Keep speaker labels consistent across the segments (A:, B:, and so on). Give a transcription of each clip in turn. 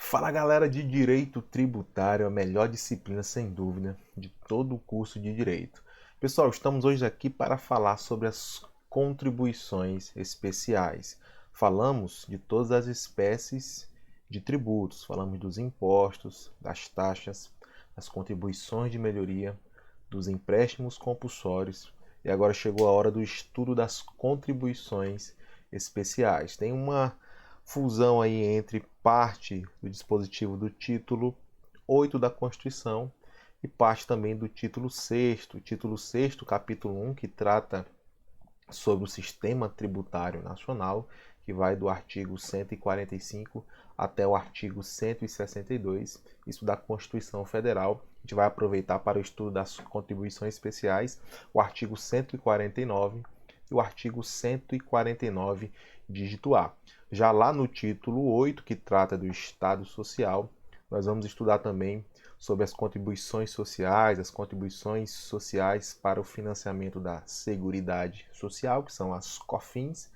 A: Fala galera de Direito Tributário, a melhor disciplina sem dúvida de todo o curso de Direito. Pessoal, estamos hoje aqui para falar sobre as contribuições especiais. Falamos de todas as espécies de tributos, falamos dos impostos, das taxas, das contribuições de melhoria, dos empréstimos compulsórios e agora chegou a hora do estudo das contribuições especiais. Tem uma fusão aí entre parte do dispositivo do título 8 da Constituição e parte também do título 6º, título 6º, capítulo 1, que trata sobre o sistema tributário nacional, que vai do artigo 145 até o artigo 162, isso da Constituição Federal. A gente vai aproveitar para o estudo das contribuições especiais, o artigo 149 e o artigo 149, dígito A. Já lá no título 8, que trata do Estado Social, nós vamos estudar também sobre as contribuições sociais para o financiamento da Seguridade Social, que são as COFINS,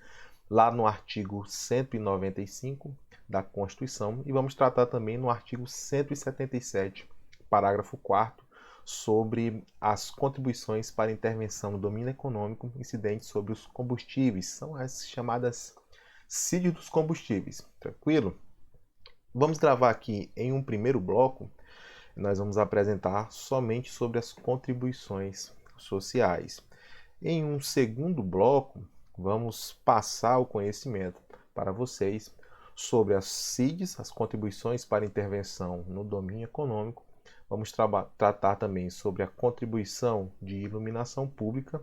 A: lá no artigo 195 da Constituição, e vamos tratar também no artigo 177, parágrafo 4º, sobre as contribuições para intervenção no domínio econômico incidentes sobre os combustíveis, são as chamadas CID dos combustíveis, tranquilo? Vamos gravar aqui em um primeiro bloco, nós vamos apresentar somente sobre as contribuições sociais. Em um segundo bloco, vamos passar o conhecimento para vocês sobre as CIDs, as contribuições para intervenção no domínio econômico. Vamos tratar também sobre a contribuição de iluminação pública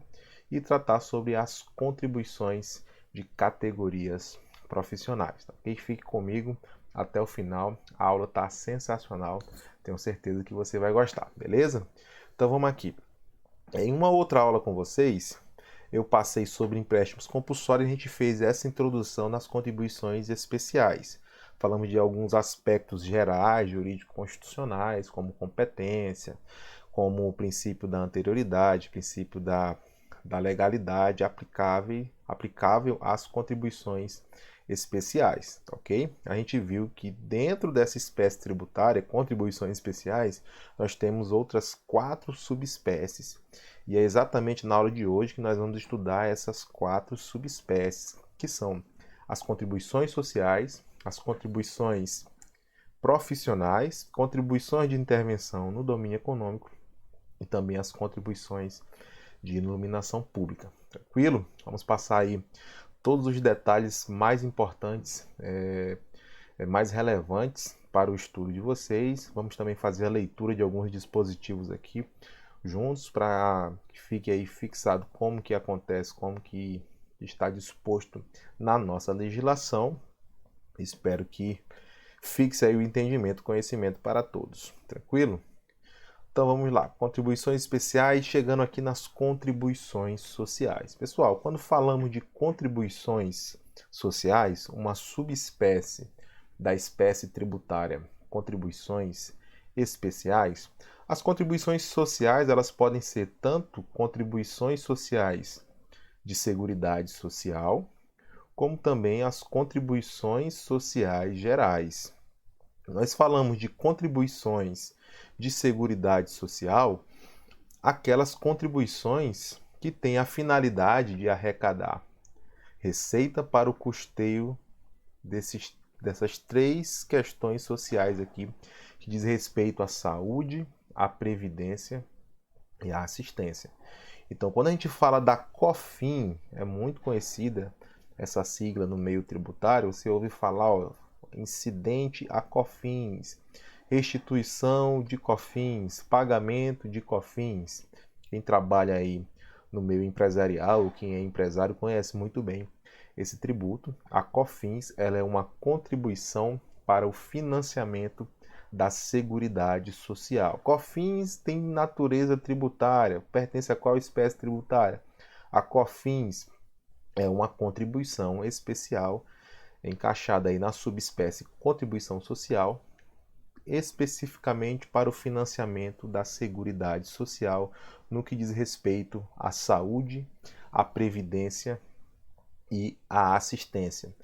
A: e tratar sobre as contribuições de categorias profissionais. Tá? Fique comigo até o final, a aula está sensacional, tenho certeza que você vai gostar, beleza? Então vamos aqui. Em uma outra aula com vocês, eu passei sobre empréstimos compulsórios e a gente fez essa introdução nas contribuições especiais. Falamos de alguns aspectos gerais, jurídico-constitucionais, como competência, como o princípio da anterioridade, princípio da legalidade aplicável às contribuições especiais, ok? A gente viu que dentro dessa espécie tributária, contribuições especiais, nós temos outras 4 subespécies. E é exatamente na aula de hoje que nós vamos estudar essas 4 subespécies, que são as contribuições sociais, as contribuições profissionais, contribuições de intervenção no domínio econômico e também as contribuições de iluminação pública. Tranquilo? Vamos passar aí todos os detalhes mais importantes, mais relevantes para o estudo de vocês. Vamos também fazer a leitura de alguns dispositivos aqui juntos para que fique aí fixado como que acontece, como que está disposto na nossa legislação. Espero que fixe aí o entendimento, conhecimento para todos. Tranquilo? Então vamos lá, contribuições especiais, chegando aqui nas contribuições sociais. Pessoal, quando falamos de contribuições sociais, uma subespécie da espécie tributária contribuições especiais, as contribuições sociais elas podem ser tanto contribuições sociais de seguridade social, como também as contribuições sociais gerais. Nós falamos de contribuições de seguridade social, aquelas contribuições que têm a finalidade de arrecadar receita para o custeio dessas 3 questões sociais aqui, que diz respeito à saúde, à previdência e à assistência. Então, quando a gente fala da COFIN, é muito conhecida essa sigla no meio tributário, você ouve falar, incidente a COFINS, restituição de COFINS, pagamento de COFINS. Quem trabalha aí no meio empresarial, quem é empresário, conhece muito bem esse tributo. A COFINS ela é uma contribuição para o financiamento da Seguridade Social. COFINS tem natureza tributária, pertence a qual espécie tributária? A COFINS é uma contribuição especial encaixada aí na subespécie contribuição social, especificamente para o financiamento da Seguridade Social no que diz respeito à saúde, à previdência e à assistência.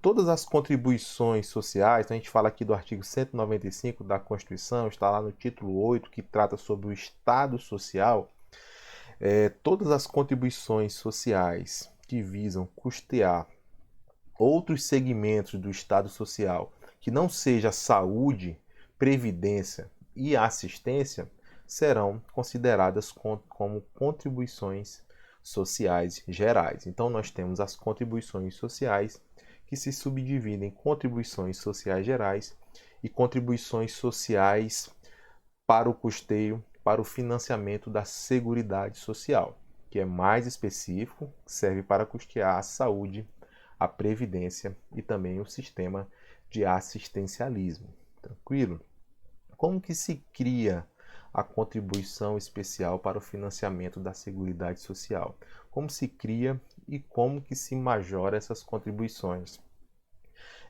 A: todas as contribuições sociais, então a gente fala aqui do artigo 195 da Constituição, está lá no título 8, que trata sobre o Estado Social, todas as contribuições sociais que visam custear outros segmentos do Estado Social, que não seja saúde, previdência e assistência, serão consideradas como contribuições sociais gerais. Então, nós temos as contribuições sociais, que se subdividem em contribuições sociais gerais e contribuições sociais para o custeio, para o financiamento da Seguridade Social, que é mais específico, serve para custear a saúde, a previdência e também o sistema de assistencialismo. Tranquilo? Como que se cria a contribuição especial para o financiamento da Seguridade Social? Como se cria e como que se majora essas contribuições?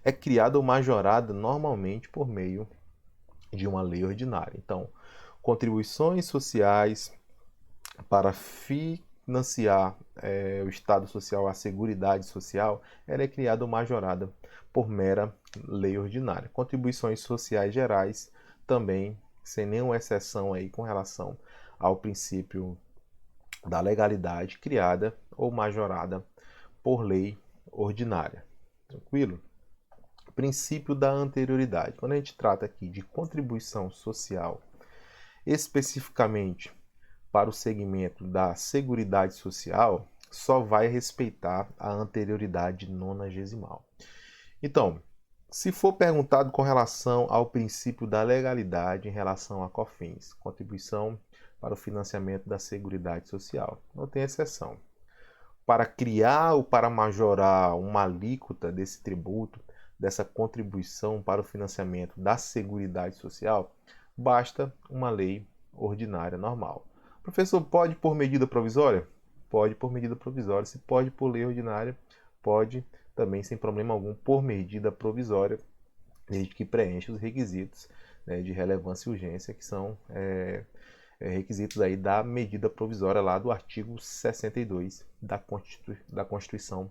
A: É criada ou majorada normalmente por meio de uma lei ordinária. Então, contribuições sociais para financiar o Estado Social, a Seguridade Social, ela é criada ou majorada por mera lei ordinária. Contribuições sociais gerais também, sem nenhuma exceção aí com relação ao princípio da legalidade, criada ou majorada por lei ordinária. Tranquilo? Princípio da anterioridade. Quando a gente trata aqui de contribuição social, especificamente para o segmento da Seguridade Social, só vai respeitar a anterioridade nonagesimal. Então, se for perguntado com relação ao princípio da legalidade em relação a COFINS, contribuição para o financiamento da Seguridade Social, não tem exceção. Para criar ou para majorar uma alíquota desse tributo, dessa contribuição para o financiamento da Seguridade Social, basta uma lei ordinária normal. Professor, pode por medida provisória? Pode por medida provisória. Se pode por lei ordinária, pode também sem problema algum por medida provisória, desde que preencha os requisitos, né, de relevância e urgência, que são requisitos aí da medida provisória lá do artigo 62 da Constituição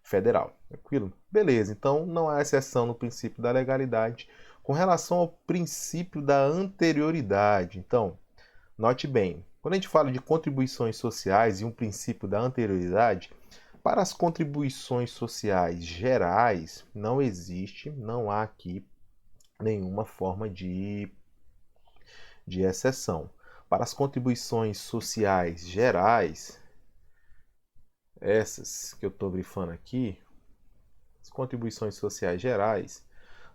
A: Federal. Tranquilo? Beleza, então não há exceção no princípio da legalidade. Com relação ao princípio da anterioridade, então, note bem, quando a gente fala de contribuições sociais e um princípio da anterioridade, para as contribuições sociais gerais, não há aqui nenhuma forma de exceção. Para as contribuições sociais gerais, essas que eu estou grifando aqui, as contribuições sociais gerais,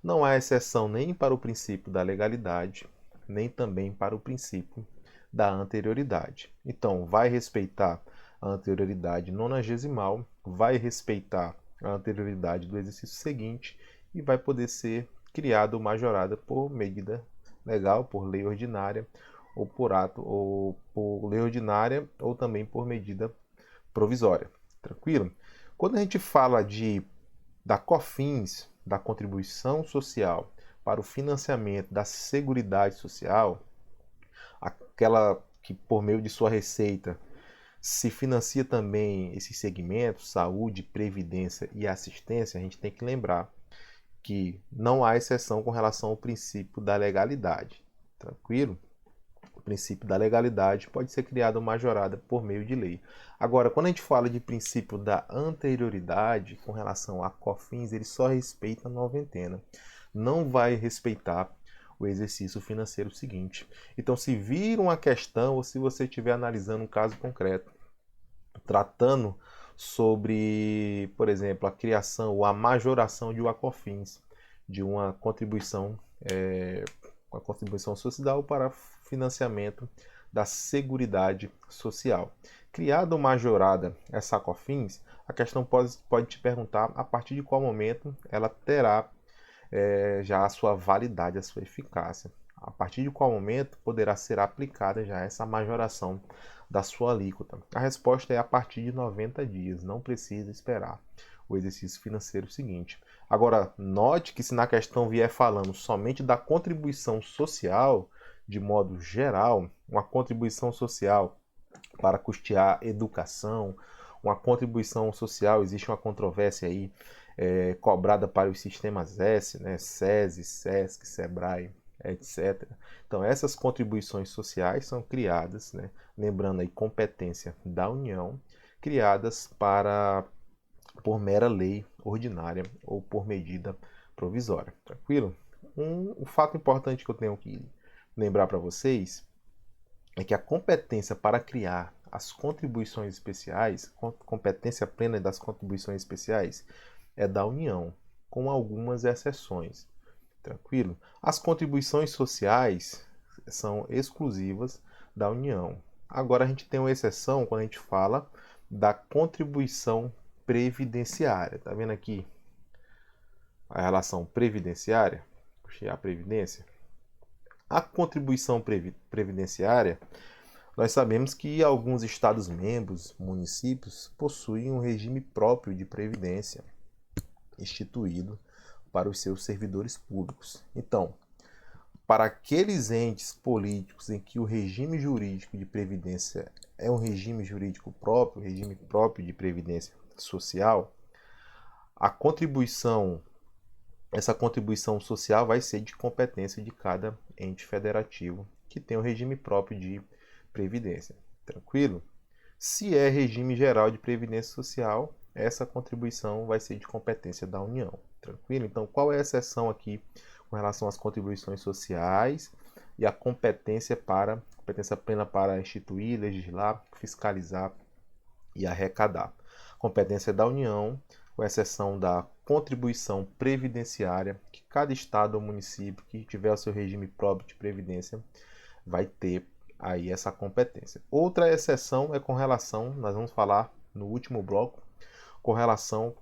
A: não há exceção nem para o princípio da legalidade, nem também para o princípio da anterioridade. Então, vai respeitar a anterioridade nonagesimal, vai respeitar a anterioridade do exercício seguinte e vai poder ser criada ou majorada por medida legal, por lei ordinária, ou por ato, ou por lei ordinária, ou também por medida provisória. Tranquilo? Quando a gente fala da COFINS, da contribuição social para o financiamento da Seguridade Social, aquela que por meio de sua receita se financia também esses segmentos, saúde, previdência e assistência, a gente tem que lembrar que não há exceção com relação ao princípio da legalidade. Tranquilo? O princípio da legalidade pode ser criado ou majorada por meio de lei. Agora, quando a gente fala de princípio da anterioridade com relação a COFINS, ele só respeita a noventena. Não vai respeitar o exercício financeiro seguinte. Então, se vir uma questão ou se você estiver analisando um caso concreto, tratando sobre, por exemplo, a criação ou a majoração de uma COFINS, de uma contribuição social para financiamento da Seguridade Social. Criada ou majorada essa COFINS, a questão pode te perguntar a partir de qual momento ela terá já a sua validade, a sua eficácia. A partir de qual momento poderá ser aplicada já essa majoração da sua alíquota? A resposta é a partir de 90 dias, não precisa esperar o exercício financeiro seguinte. Agora, note que se na questão vier falando somente da contribuição social, de modo geral, uma contribuição social para custear educação, uma contribuição social, existe uma controvérsia aí, cobrada para os sistemas S, né, SESI, SESC, SEBRAE, etc. Então, essas contribuições sociais são criadas, né, lembrando aí competência da União, criadas por mera lei ordinária ou por medida provisória. Tranquilo? Um fato importante que eu tenho que lembrar para vocês é que a competência para criar as contribuições especiais, competência plena das contribuições especiais, é da União, com algumas exceções. Tranquilo? As contribuições sociais são exclusivas da União. Agora a gente tem uma exceção quando a gente fala da contribuição previdenciária. Tá vendo aqui a relação previdenciária? Puxei a previdência. A contribuição previdenciária, nós sabemos que alguns Estados-membros, municípios, possuem um regime próprio de previdência instituído para os seus servidores públicos. Então, para aqueles entes políticos em que o regime jurídico de previdência é um regime jurídico próprio, regime próprio de previdência social, essa contribuição social vai ser de competência de cada ente federativo que tem um regime próprio de previdência. Tranquilo? Se é regime geral de previdência social, essa contribuição vai ser de competência da União. Tranquilo? Então, qual é a exceção aqui com relação às contribuições sociais e a competência plena para instituir, legislar, fiscalizar e arrecadar? Competência da União, com exceção da contribuição previdenciária, que cada estado ou município que tiver o seu regime próprio de previdência vai ter aí essa competência. Outra exceção é com relação, nós vamos falar no último bloco, com relação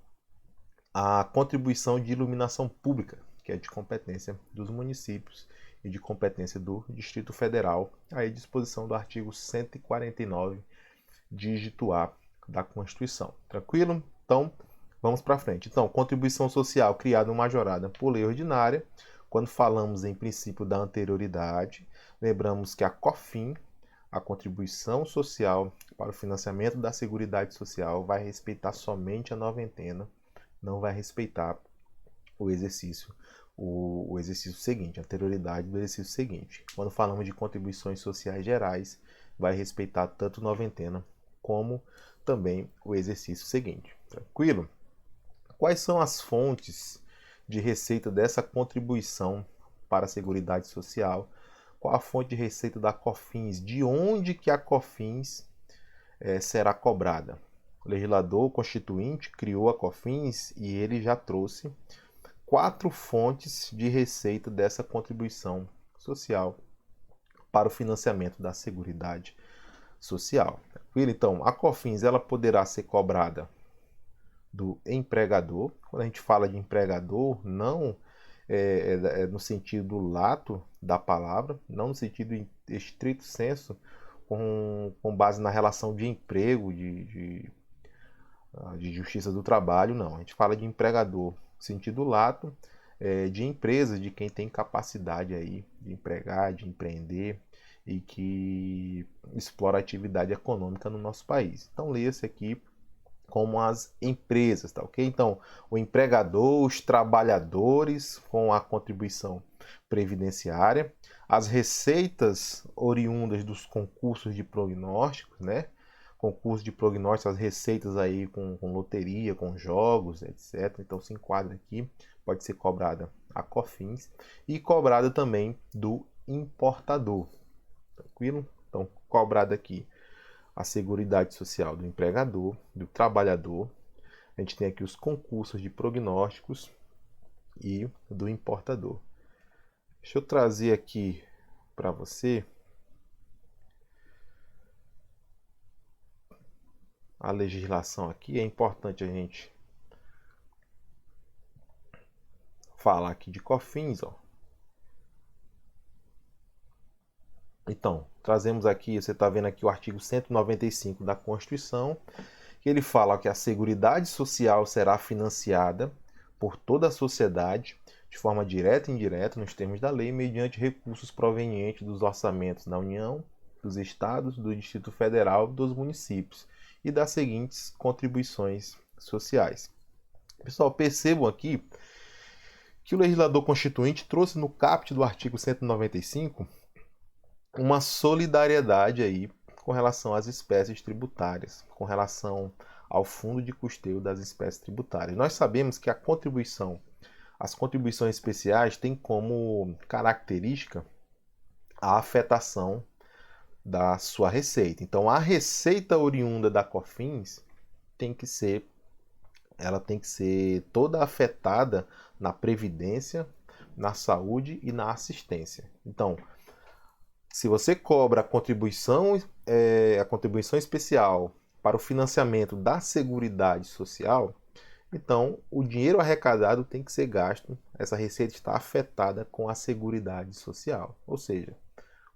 A: à contribuição de iluminação pública, que é de competência dos municípios e de competência do Distrito Federal, aí disposição do artigo 149, dígito A da Constituição. Tranquilo? Então, vamos para frente. Então, contribuição social criada ou majorada por lei ordinária. Quando falamos em princípio da anterioridade, lembramos que a COFIN, a contribuição social para o financiamento da Seguridade Social, vai respeitar somente a noventena, não vai respeitar o exercício seguinte, a anterioridade do exercício seguinte. Quando falamos de contribuições sociais gerais, vai respeitar tanto noventena como também o exercício seguinte. Tranquilo? Quais são as fontes de receita dessa contribuição para a Seguridade Social? Qual a fonte de receita da COFINS? De onde que a COFINS será cobrada? O legislador constituinte criou a COFINS e ele já trouxe 4 fontes de receita dessa contribuição social para o financiamento da Seguridade Social. Então, a COFINS ela poderá ser cobrada do empregador. Quando a gente fala de empregador, não no sentido lato da palavra, não no sentido estrito senso, com base na relação de emprego, de justiça do trabalho, não. A gente fala de empregador no sentido lato, de empresas, de quem tem capacidade aí de empregar, de empreender e que explora a atividade econômica no nosso país. Então, leia-se aqui como as empresas, tá ok? Então, o empregador, os trabalhadores com a contribuição previdenciária, as receitas oriundas dos concursos de prognósticos, né? Concurso de prognósticos, as receitas aí com loteria, com jogos, etc. Então, se enquadra aqui, pode ser cobrada a COFINS e cobrada também do importador, tranquilo? Então, cobrada aqui a Seguridade Social do empregador, do trabalhador. A gente tem aqui os concursos de prognósticos e do importador. Deixa eu trazer aqui para você a legislação aqui. É importante a gente falar aqui de COFINS, ó. Então, trazemos aqui, você está vendo aqui o artigo 195 da Constituição, que ele fala que a Seguridade Social será financiada por toda a sociedade, de forma direta e indireta, nos termos da lei, mediante recursos provenientes dos orçamentos da União, dos Estados, do Distrito Federal e dos municípios, e das seguintes contribuições sociais. Pessoal, percebam aqui que o legislador constituinte trouxe no caput do artigo 195 uma solidariedade aí com relação às espécies tributárias, com relação ao fundo de custeio das espécies tributárias. Nós sabemos que as contribuições especiais têm como característica a afetação da sua receita. Então, a receita oriunda da COFINS ela tem que ser toda afetada na previdência, na saúde e na assistência. Então, se você cobra a contribuição especial para o financiamento da Seguridade Social, então o dinheiro arrecadado tem que ser gasto, essa receita está afetada com a Seguridade Social, ou seja,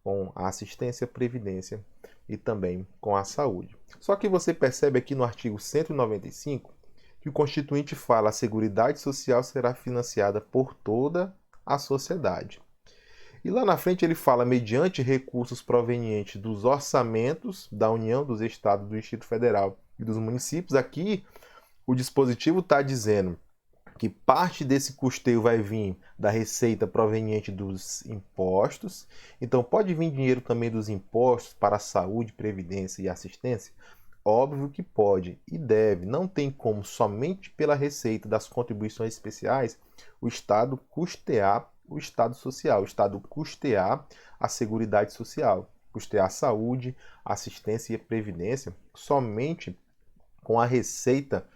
A: com a assistência, previdência e também com a saúde. Só que você percebe aqui no artigo 195 que o Constituinte fala que a Seguridade Social será financiada por toda a sociedade. E lá na frente ele fala mediante recursos provenientes dos orçamentos da União, dos Estados, do Distrito Federal e dos municípios. Aqui o dispositivo está dizendo que parte desse custeio vai vir da receita proveniente dos impostos. Então pode vir dinheiro também dos impostos para a saúde, previdência e assistência? Óbvio que pode e deve. Não tem como somente pela receita das contribuições especiais o Estado custear o Estado social, o Estado custear a Seguridade Social, custear a saúde, assistência e previdência, somente com a receita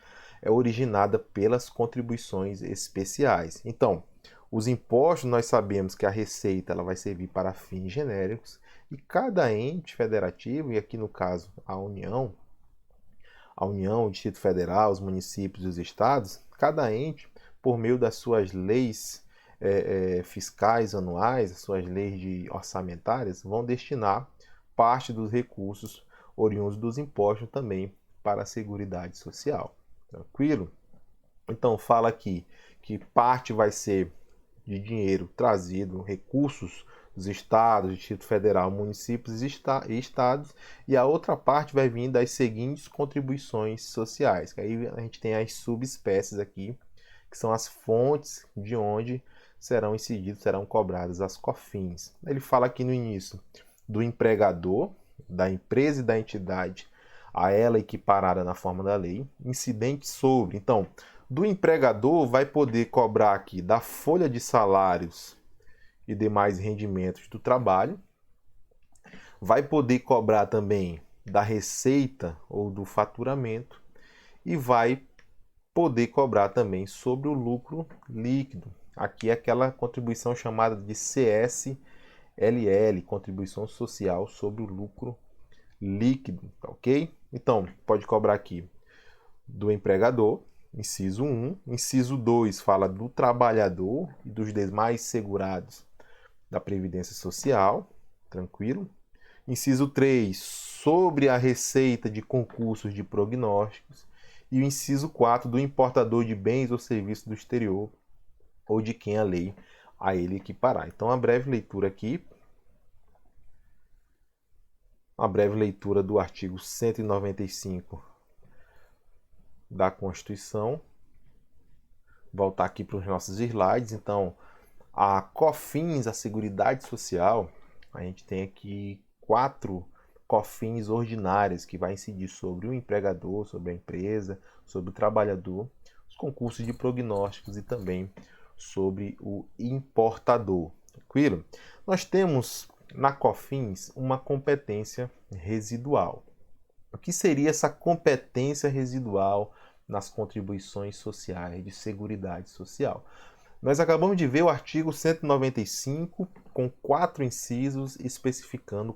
A: originada pelas contribuições especiais. Então, os impostos, nós sabemos que a receita ela vai servir para fins genéricos e cada ente federativo, e aqui no caso a União, o Distrito Federal, os municípios e os estados, cada ente, por meio das suas leis fiscais anuais, as suas leis orçamentárias, vão destinar parte dos recursos oriundos dos impostos também para a Seguridade Social. Tranquilo? Então fala aqui que parte vai ser de dinheiro trazido, recursos dos estados, Distrito Federal, municípios e estados, e a outra parte vai vir das seguintes contribuições sociais, que aí a gente tem as subespécies aqui, que são as fontes de onde serão incididos, serão cobradas as COFINS. Ele fala aqui no início do empregador, da empresa e da entidade a ela equiparada na forma da lei, incidente sobre. Então, do empregador vai poder cobrar aqui da folha de salários e demais rendimentos do trabalho, vai poder cobrar também da receita ou do faturamento e vai poder cobrar também sobre o lucro líquido. Aqui é aquela contribuição chamada de CSLL, Contribuição Social sobre o Lucro Líquido, tá ok? Então, pode cobrar aqui do empregador, inciso 1. Inciso 2 fala do trabalhador e dos demais segurados da Previdência Social, tranquilo? Inciso 3, sobre a receita de concursos de prognósticos. E o inciso 4, do importador de bens ou serviços do exterior ou de quem a lei a ele equiparar. Então, a breve leitura aqui, uma breve leitura do artigo 195 da Constituição. Voltar aqui para os nossos slides. Então, a COFINS, a Seguridade Social, a gente tem aqui 4 COFINS ordinárias que vai incidir sobre o empregador, sobre a empresa, sobre o trabalhador, os concursos de prognósticos e também sobre o importador. Tranquilo? Nós temos na COFINS uma competência residual. O que seria essa competência residual nas contribuições sociais de Seguridade Social? Nós acabamos de ver o artigo 195 com 4 incisos especificando o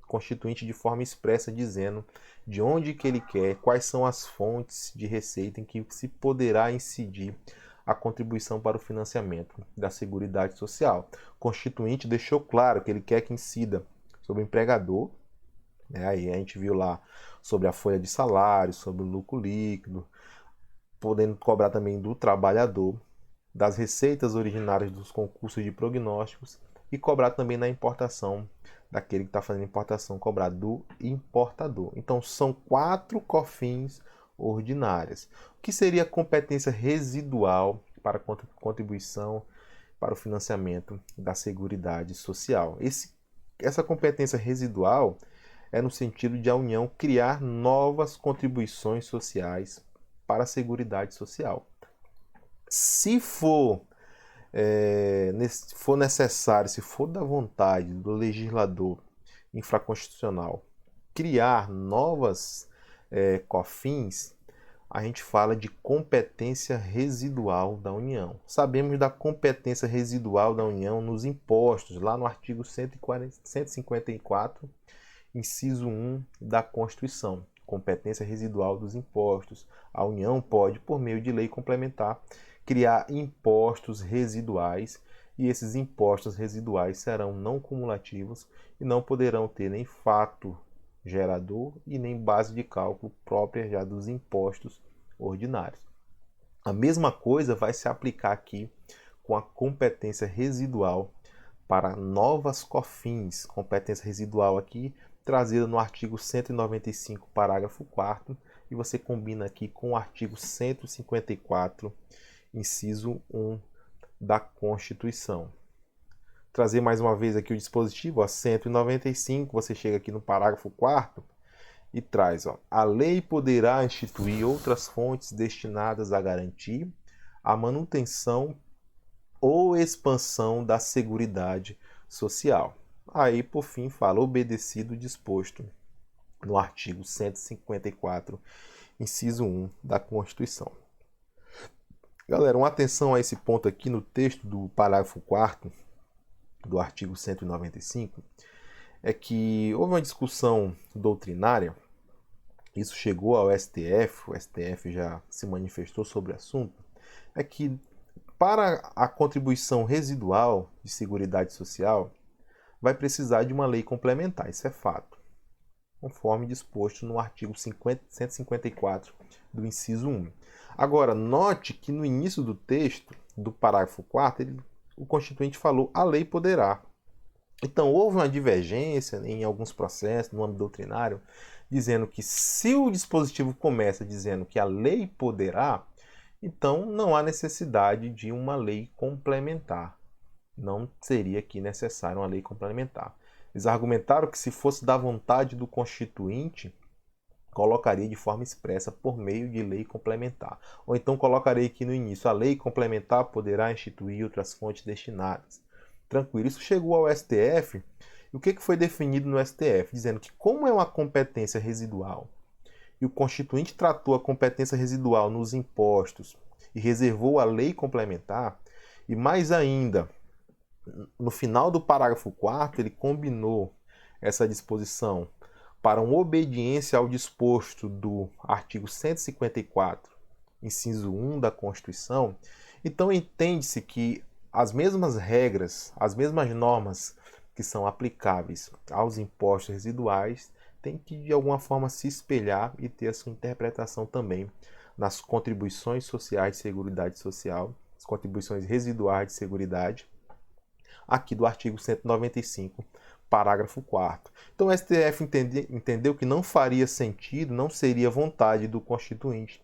A: constituinte de forma expressa, dizendo de onde que ele quer, quais são as fontes de receita em que se poderá incidir a contribuição para o financiamento da Seguridade Social. O Constituinte deixou claro que ele quer que incida sobre o empregador, né? Aí a gente viu lá sobre a folha de salário, sobre o lucro líquido, podendo cobrar também do trabalhador, das receitas originárias dos concursos de prognósticos e cobrar também na importação, daquele que está fazendo importação, cobrar do importador. Então são 4 COFINS ordinárias. O que seria a competência residual para contribuição para o financiamento da Seguridade Social? Essa competência residual é no sentido de a União criar novas contribuições sociais para a Seguridade Social. Se for necessário, se for da vontade do legislador infraconstitucional criar novas COFINS, a gente fala de competência residual da União. Sabemos da competência residual da União nos impostos, lá no artigo 154, inciso 1 da Constituição. Competência residual dos impostos. A União pode, por meio de lei complementar, criar impostos residuais, e esses impostos residuais serão não cumulativos e não poderão ter nem fato gerador e nem base de cálculo própria já dos impostos ordinários. A mesma coisa vai se aplicar aqui com a competência residual para novas COFINS. Competência residual aqui trazida no artigo 195, parágrafo 4º, e você combina aqui com o artigo 154, inciso 1 da Constituição. Trazer mais uma vez aqui o dispositivo, 195, você chega aqui no parágrafo 4º e traz, a lei poderá instituir outras fontes destinadas a garantir a manutenção ou expansão da Seguridade Social. Aí, por fim, fala, obedecido o disposto no artigo 154, inciso 1 da Constituição. Galera, uma atenção a esse ponto aqui no texto do parágrafo 4º do artigo 195, é que houve uma discussão doutrinária, isso chegou ao STF, o STF já se manifestou sobre o assunto, é que para a contribuição residual de Seguridade Social, vai precisar de uma lei complementar, isso é fato, conforme disposto no artigo 154 do inciso 1. Agora, note que no início do texto, do parágrafo 4º, o Constituinte falou, a lei poderá. Então, houve uma divergência em alguns processos, no âmbito doutrinário, dizendo que se o dispositivo começa dizendo que a lei poderá, então não há necessidade de uma lei complementar. Não seria aqui necessário uma lei complementar. Eles argumentaram que se fosse da vontade do Constituinte, colocaria de forma expressa por meio de lei complementar. Ou então colocarei aqui no início, a lei complementar poderá instituir outras fontes destinadas. Tranquilo, isso chegou ao STF, e o que foi definido no STF? Dizendo que como é uma competência residual, e o Constituinte tratou a competência residual nos impostos e reservou a lei complementar, e mais ainda, no final do parágrafo 4º, ele combinou essa disposição para uma obediência ao disposto do artigo 154, inciso 1 da Constituição, então entende-se que as mesmas regras, as mesmas normas que são aplicáveis aos impostos residuais têm que, de alguma forma, se espelhar e ter a sua interpretação também nas contribuições sociais de Seguridade Social, as contribuições residuais de Seguridade, aqui do artigo 195, parágrafo 4º. Então o STF entendeu que não faria sentido, não seria vontade do Constituinte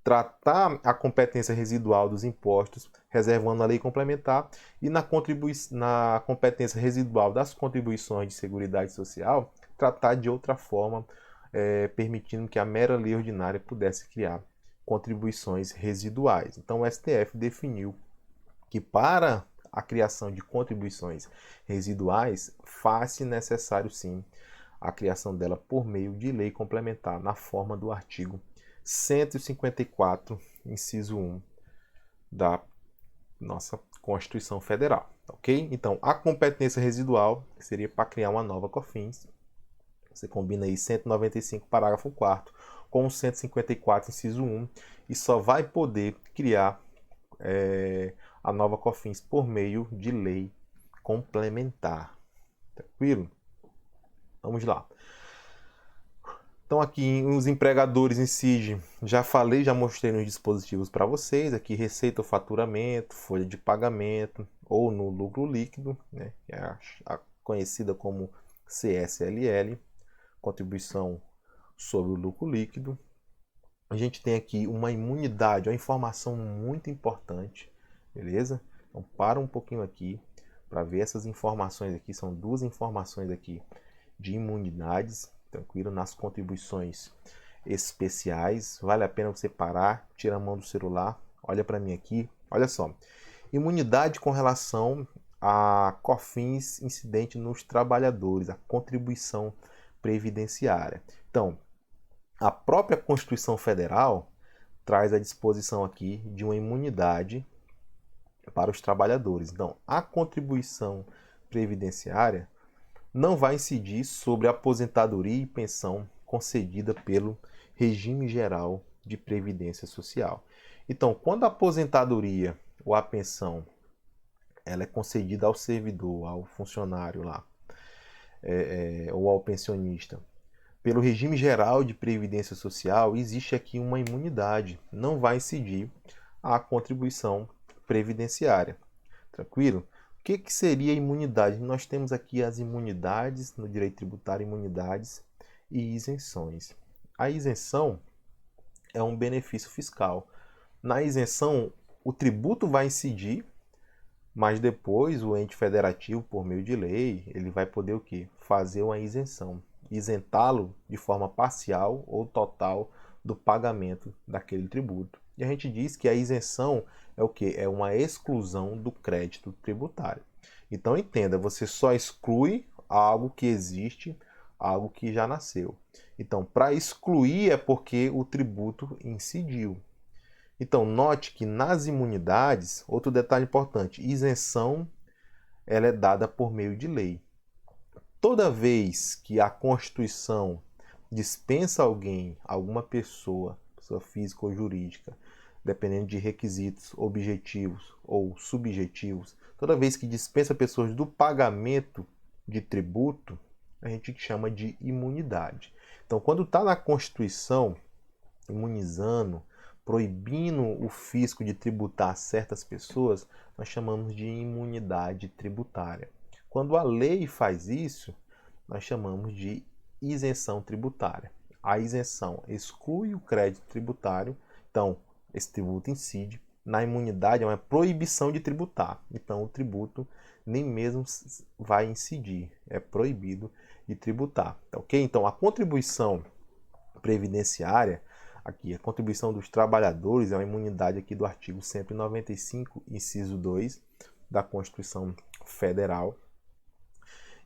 A: tratar a competência residual dos impostos, reservando a lei complementar, e na competência residual das contribuições de Seguridade Social, tratar de outra forma, permitindo que a mera lei ordinária pudesse criar contribuições residuais. Então o STF definiu que para a criação de contribuições residuais, faz-se necessário sim a criação dela por meio de lei complementar na forma do artigo 154, inciso 1 da nossa Constituição Federal, ok? Então, a competência residual seria para criar uma nova COFINS. Você combina aí 195, parágrafo 4º, com 154, inciso 1, e só vai poder criar a nova COFINS por meio de lei complementar. Tranquilo? Vamos lá. Então aqui os empregadores incide, já falei, já mostrei nos dispositivos para vocês, aqui receita ou faturamento, folha de pagamento ou no lucro líquido, né, que é a conhecida como CSLL, contribuição sobre o lucro líquido. a gente tem aqui uma imunidade, uma informação muito importante, beleza? Então para um pouquinho aqui para ver essas informações aqui, são duas informações aqui de imunidades, tranquilo? Nas contribuições especiais, vale a pena você parar, tira a mão do celular, olha para mim aqui, olha só. Imunidade com relação a COFINS incidente nos trabalhadores, a contribuição previdenciária. Então, a própria Constituição Federal traz a disposição aqui de uma imunidade para os trabalhadores. Então, a contribuição previdenciária não vai incidir sobre a aposentadoria e pensão concedida pelo regime geral de previdência social. Então, quando a aposentadoria ou a pensão ela é concedida ao servidor, ao funcionário lá, ou ao pensionista, pelo regime geral de previdência social, existe aqui uma imunidade, não vai incidir a contribuição previdenciária. Tranquilo? O que seria imunidade? Nós temos aqui as imunidades, no direito tributário, imunidades e isenções. A isenção é um benefício fiscal. Na isenção, o tributo vai incidir, mas depois o ente federativo, por meio de lei, ele vai poder o quê? Fazer uma isenção. Isentá-lo de forma parcial ou total do pagamento daquele tributo. E a gente diz que a isenção é o quê? É uma exclusão do crédito tributário. Então entenda, você só exclui algo que existe, algo que já nasceu. Então, para excluir é porque o tributo incidiu. Então, note que nas imunidades, outro detalhe importante, isenção ela é dada por meio de lei. Toda vez que a Constituição dispensa alguém, alguma pessoa física ou jurídica, dependendo de requisitos objetivos ou subjetivos, toda vez que dispensa pessoas do pagamento de tributo, a gente chama de imunidade. Então, quando está na Constituição, imunizando, proibindo o fisco de tributar certas pessoas, nós chamamos de imunidade tributária. Quando a lei faz isso, nós chamamos de isenção tributária. A isenção exclui o crédito tributário, então esse tributo incide. Na imunidade é uma proibição de tributar, então o tributo nem mesmo vai incidir, é proibido de tributar, tá ok? Então a contribuição previdenciária, aqui a contribuição dos trabalhadores é uma imunidade aqui do artigo 195, inciso 2 da Constituição Federal,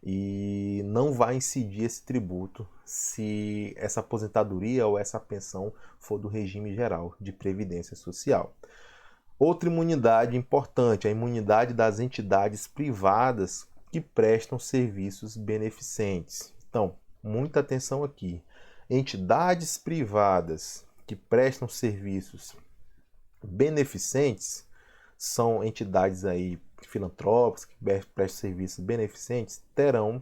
A: e não vai incidir esse tributo se essa aposentadoria ou essa pensão for do regime geral de previdência social. Outra imunidade importante, a imunidade das entidades privadas que prestam serviços beneficentes. Então, muita atenção aqui. Entidades privadas que prestam serviços beneficentes são entidades aí filantrópicas que prestam serviços beneficentes, terão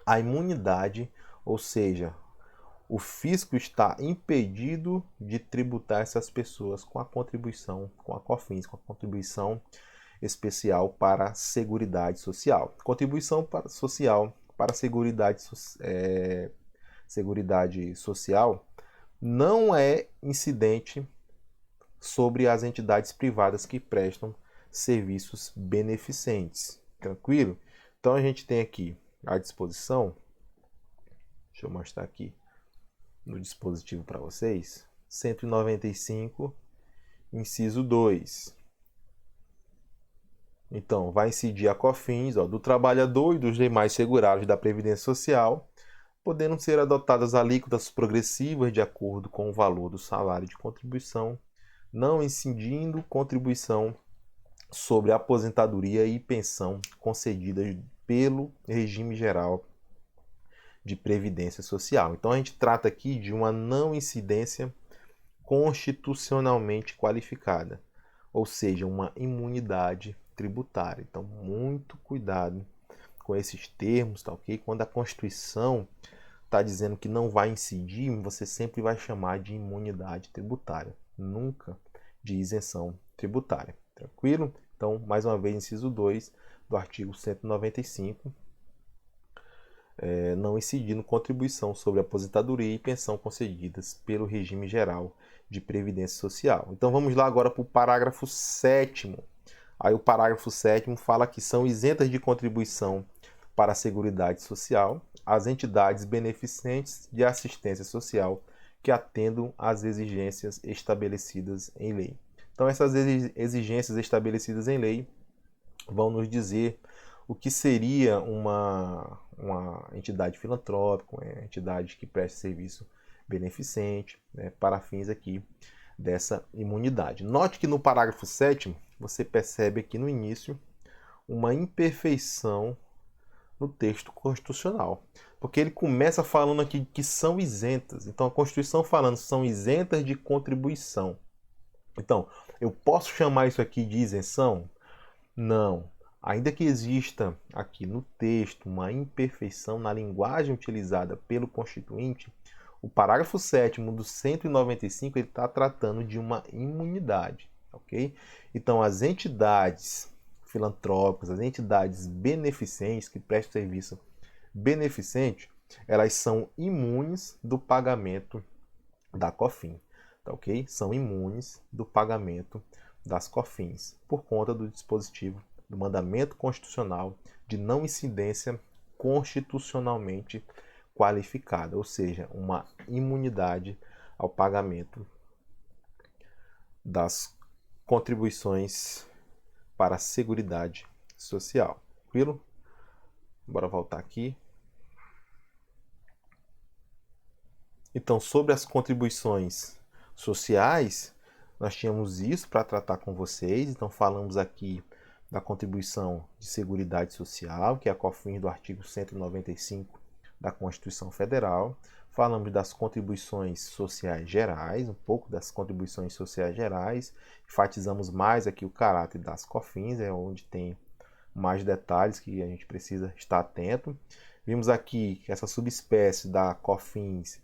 A: a imunidade, ou seja, o fisco está impedido de tributar essas pessoas com a contribuição, com a COFINS, com a contribuição especial para a Seguridade Social. Contribuição social para a Seguridade Social não é incidente sobre as entidades privadas que prestam serviços beneficentes. Tranquilo? Então a gente tem aqui à disposição, deixa eu mostrar aqui no dispositivo para vocês, 195, inciso 2. Então, vai incidir a COFINS do trabalhador e dos demais segurados da Previdência Social, podendo ser adotadas alíquotas progressivas de acordo com o valor do salário de contribuição, não incidindo contribuição sobre aposentadoria e pensão concedidas pelo regime geral de previdência social. Então a gente trata aqui de uma não incidência constitucionalmente qualificada, ou seja, uma imunidade tributária. Então muito cuidado com esses termos, tá ok? Quando a Constituição está dizendo que não vai incidir, você sempre vai chamar de imunidade tributária, nunca de isenção tributária. Tranquilo? Então, mais uma vez, inciso 2 do artigo 195. não incidindo contribuição sobre aposentadoria e pensão concedidas pelo regime geral de previdência social. Então vamos lá agora para o parágrafo 7º. Aí o parágrafo 7º fala que são isentas de contribuição para a Seguridade Social as entidades beneficentes de assistência social que atendam às exigências estabelecidas em lei. Então essas exigências estabelecidas em lei vão nos dizer o que seria uma entidade filantrópica, uma entidade que preste serviço beneficente, né, para fins aqui dessa imunidade. Note que no parágrafo 7º, você percebe aqui no início uma imperfeição no texto constitucional, porque ele começa falando aqui que são isentas. Então a Constituição falando são isentas de contribuição. Então, eu posso chamar isso aqui de isenção? Não. Ainda que exista aqui no texto uma imperfeição na linguagem utilizada pelo Constituinte, o parágrafo 7º do 195 ele está tratando de uma imunidade, ok? Então, as entidades filantrópicas, as entidades beneficentes que prestam serviço beneficente, elas são imunes do pagamento da COFINS, tá ok? São imunes do pagamento das COFINS por conta do dispositivo do mandamento constitucional de não incidência constitucionalmente qualificada, ou seja, uma imunidade ao pagamento das contribuições para a Seguridade Social. Tranquilo? Bora voltar aqui. Então, sobre as contribuições sociais, nós tínhamos isso para tratar com vocês. Então, falamos aqui da contribuição de Seguridade Social, que é a COFINS do artigo 195 da Constituição Federal. Falamos das contribuições sociais gerais, um pouco das contribuições sociais gerais. Enfatizamos mais aqui o caráter das COFINS, é onde tem mais detalhes que a gente precisa estar atento. Vimos aqui que essa subespécie da COFINS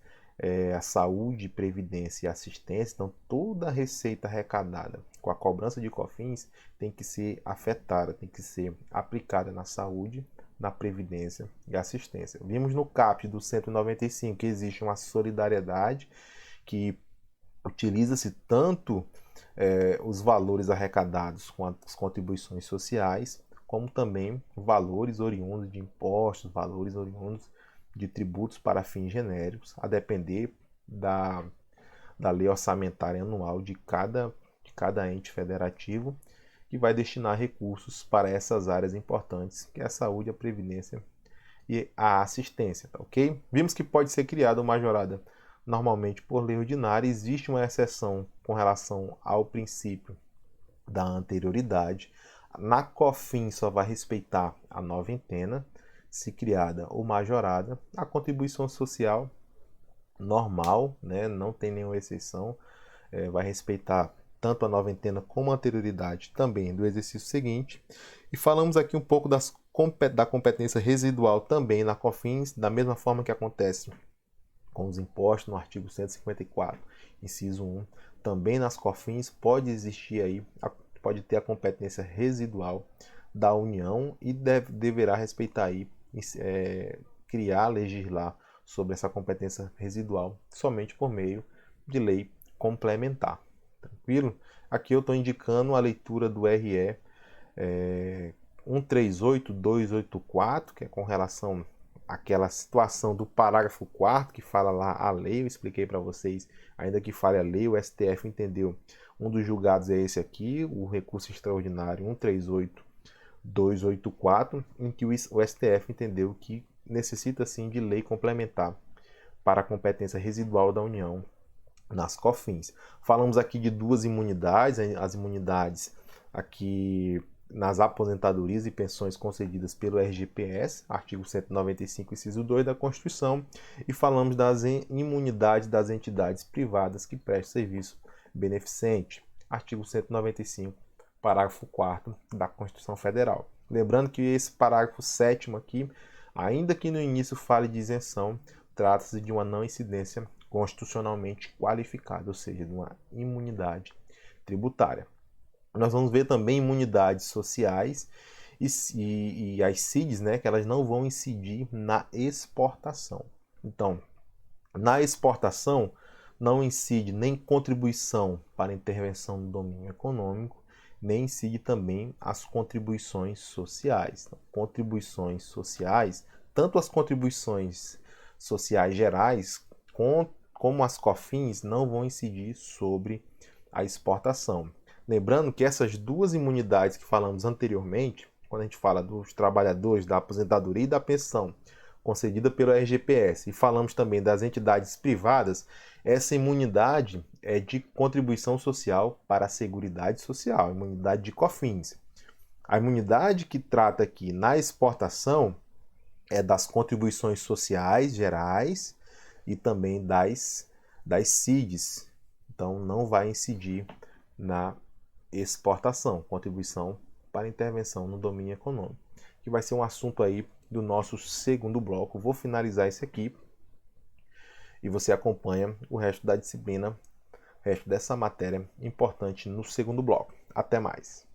A: a saúde, previdência e assistência. Então, toda a receita arrecadada com a cobrança de COFINS tem que ser afetada, tem que ser aplicada na saúde, na previdência e assistência. Vimos no CAPT do 195 que existe uma solidariedade que utiliza-se tanto os valores arrecadados com as contribuições sociais, como também valores oriundos de impostos, valores oriundos de tributos para fins genéricos, a depender da lei orçamentária anual de cada ente federativo, que vai destinar recursos para essas áreas importantes, que é a saúde, a previdência e a assistência, tá ok? Vimos que pode ser criada uma majorada normalmente por lei ordinária. Existe uma exceção com relação ao princípio da anterioridade. Na COFINS só vai respeitar a noventena, se criada ou majorada. A contribuição social normal, né, não tem nenhuma exceção, vai respeitar tanto a noventena como a anterioridade também do exercício seguinte. E falamos aqui um pouco da competência residual também na COFINS, da mesma forma que acontece com os impostos no artigo 154, inciso 1. Também nas COFINS pode existir aí, pode ter a competência residual da União e deverá respeitar aí, criar, legislar sobre essa competência residual somente por meio de lei complementar. Tranquilo? Aqui eu estou indicando a leitura do RE 138284, que é com relação àquela situação do parágrafo 4º, que fala lá a lei. Eu expliquei para vocês, ainda que fale a lei, o STF entendeu. Um dos julgados é esse aqui, o recurso extraordinário 138284, em que o STF entendeu que necessita sim de lei complementar para a competência residual da União nas COFINS. Falamos aqui de duas imunidades, as imunidades aqui nas aposentadorias e pensões concedidas pelo RGPS, artigo 195, inciso 2 da Constituição, e falamos das imunidades das entidades privadas que prestam serviço beneficente, artigo 195, parágrafo 4º da Constituição Federal. Lembrando que esse parágrafo 7º aqui, ainda que no início fale de isenção, trata-se de uma não incidência constitucionalmente qualificada, ou seja, de uma imunidade tributária. Nós vamos ver também imunidades sociais, e as CIDs, né, que elas não vão incidir na exportação. Então, na exportação, não incide nem contribuição para intervenção no domínio econômico, nem incide também as contribuições sociais. Então, contribuições sociais, tanto as contribuições sociais gerais, como as COFINS, não vão incidir sobre a exportação. Lembrando que essas duas imunidades que falamos anteriormente, quando a gente fala dos trabalhadores, da aposentadoria e da pensão concedida pelo RGPS, e falamos também das entidades privadas, essa imunidade é de contribuição social para a Seguridade Social, imunidade de COFINS. A imunidade que trata aqui na exportação é das contribuições sociais gerais e também das CIDs. Então, não vai incidir na exportação, contribuição para intervenção no domínio econômico, que vai ser um assunto aí do nosso segundo bloco. Vou finalizar esse aqui e você acompanha o resto da disciplina, o resto dessa matéria importante no segundo bloco. Até mais!